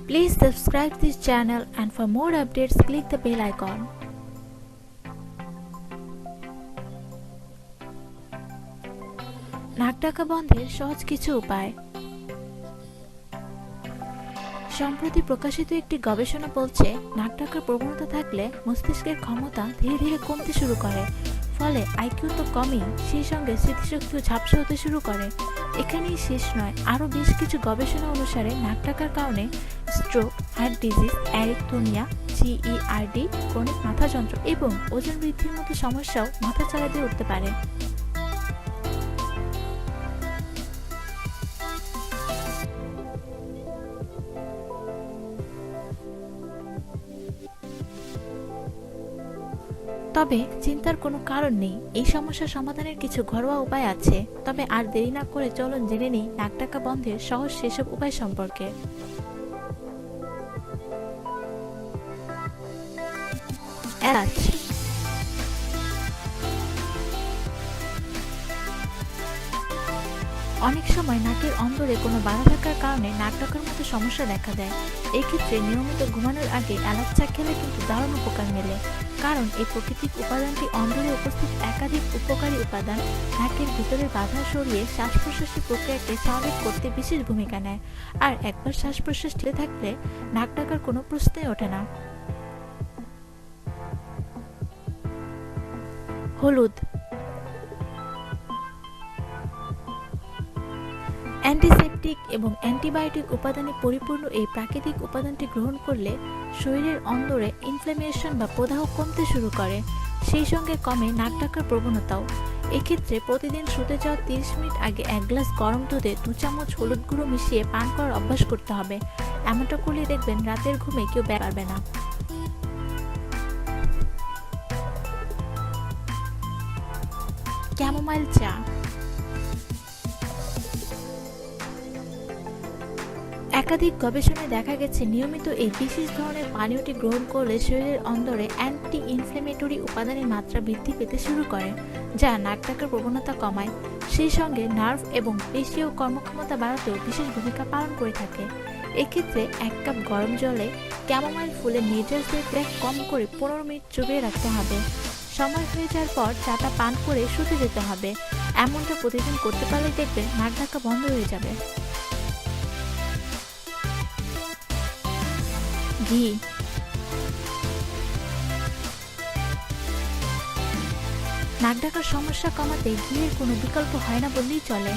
Please subscribe this channel and for more updates click the bell icon. নাক ডাকা বন্ধের সহজ কিছু উপায়। সম্প্রতি প্রকাশিত একটি গবেষণা বলছে নাক ডাকার প্রবণতা থাকলে মস্তিষ্কের ক্ষমতা ধীরে ধীরে কমতে শুরু করে, ফলে আইকিউ তো কমই, সেই সঙ্গে স্মৃতিশক্তিও ঝাপসা হতে শুরু করে। এখানেই শেষ নয়, আরও বেশ কিছু গবেষণা অনুসারে নাক ডাকার কারণে stroke, heart disease, arrhythmia, GERD, chronic মাথা যন্ত্র এবং ওজন বৃদ্ধির মতো সমস্যাও মাথা চাড়া দিয়ে উঠতে পারে। তবে চিন্তার কোনো কারণ নেই, এই সমস্যা সমাধানের কিছু ঘরোয়া উপায় আছে। তবে আর দেরি না করে চলুন জেনে নিই নাক ডাকা বন্ধের সহজ সেসব উপায় সম্পর্কে। এলাচ। অনেক সময় নাকের অন্দরে কোনো বাধা থাকার কারণে নাক ডাকার মতো সমস্যা দেখা দেয়। এক্ষেত্রে নিয়মিত ঘুমানোর আগে এলাচ চা খেলে কিন্তু দারুণ উপকার মেলে, কারণ এই প্রাকৃতিক উপাদানটি অন্দরে উপস্থিত একাধিক উপকারী উপাদান নাকের ভিতরের বাধা সরিয়ে শ্বাস প্রশ্বাসের প্রক্রিয়াকে স্বাভাবিক করতে বিশেষ ভূমিকা নেয়। আর একবার শ্বাস প্রশ্বাস ঢিলে থাকলে নাক ডাকার কোনো প্রশ্নই ওঠে না। হলুদ। অ্যান্টিসেপটিক এবং অ্যান্টিবায়োটিক উপাদানে পরিপূর্ণ এই প্রাকৃতিক উপাদানটি গ্রহণ করলে শরীরের অন্দরে ইনফ্ল্যামেশন বা প্রদাহ কমতে শুরু করে, সেই সঙ্গে কমে নাক ডাকার প্রবণতাও। এক্ষেত্রে প্রতিদিন শুতে যাওয়ার 30 মিনিট আগে 1 গ্লাস গরম দুধে 2 চামচ হলুদ গুঁড়ো মিশিয়ে পান করার অভ্যাস করতে হবে। এমনটা করলে দেখবেন রাতের ঘুমে কেউ ব্যথা পাবে না। ক্যামোমাইল চা। একাধিক গবেষণায় দেখা গেছে নিয়মিত এই বিশেষ ধরনের পানীয়টি গ্রহণ করলে শরীরের অন্দরে অ্যান্টি ইনফ্ল্যামেটরি উপাদানের মাত্রা বৃদ্ধি পেতে শুরু করে, যা নাক ডাকার প্রবণতা কমায়, সেই সঙ্গে নার্ভ এবং পেশীয় কর্মক্ষমতা বাড়াতেও বিশেষ ভূমিকা পালন করে থাকে। এক্ষেত্রে 1 কাপ গরম জলে ক্যামোমাইল ফুলের নির্যাস দিয়ে প্রায় কম করে 15 মিনিট চুবিয়ে রাখতে হবে। সময় হয়ে যাওয়ার পর চাটা পান করে শুতে যেতে হবে। এমনটা প্রতিদিন করতে পারলে দেখবেন নাক ডাকা বন্ধ হয়ে যাবে। ঘি। নাক ডাকার সমস্যা কমাতে ঘিয়ের কোনো বিকল্প হয় না বললেই চলে।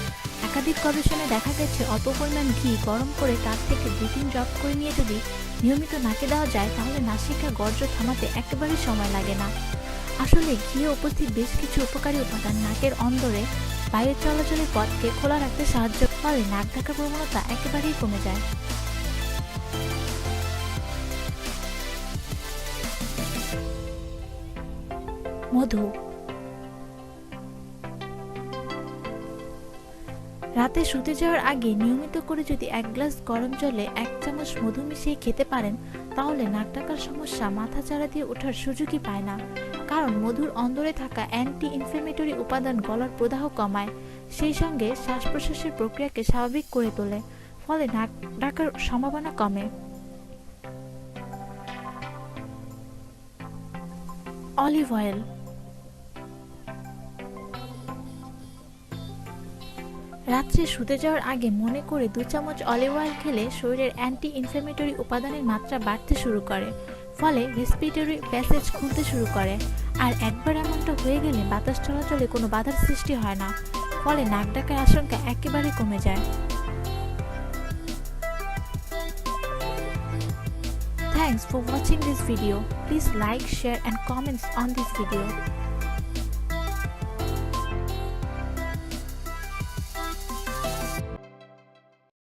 একাধিক গবেষণায় দেখা গেছে অল্প পরিমাণ ঘি গরম করে তার থেকে 2-3 ড্রপ করে নিয়ে যদি নিয়মিত নাকে দেওয়া যায় তাহলে নাসিকা গর্জ থামাতে একেবারেই সময় লাগে না। আসলে ঘিয়ে উপস্থিত বেশ কিছু উপকারী উপাদান নাকের অন্দরে বায়ু চলাচলের পথকে খোলা রাখতে সাহায্য করে, নাক ডাকার প্রবণতা একেবারেই কমে যায়। মধু। রাতে শুতে যাওয়ার আগে নিয়মিত করে যদি 1 গ্লাস গরম জলে 1 চামচ মধু মিশিয়ে খেতে পারেন তাহলে নাক ডাকার সমস্যা মাথা চাড়া দিয়ে ওঠার সুযোগই পায় না, কারণ মধুর অন্দরে থাকা অ্যান্টি ইনফ্ল্যামেটরি উপাদান গলার প্রদাহ কমায়, সেই সঙ্গে শ্বাস প্রশ্বাসের প্রক্রিয়াকে স্বাভাবিক করে তোলে, ফলে নাক ডাকার সম্ভাবনা কমে। Olive oil. রাত্রে শুতে যাওয়ার আগে মনে করে 2 চামচ অলিভ অয়েল খেলে শরীরের অ্যান্টি ইনফ্ল্যামেটরি উপাদানের মাত্রা বাড়তে শুরু করে, ফলে রেসপিরেটরি প্যাসেজ খুলতে শুরু করে। আর একবার এমনটা হয়ে গেলে বাতাস চলাচলে কোনো বাধার সৃষ্টি হয় না, ফলে নাক ডাকার আশঙ্কা একেবারে কমে যায়। Thanks for watching this video. Please like, share and comments on this video.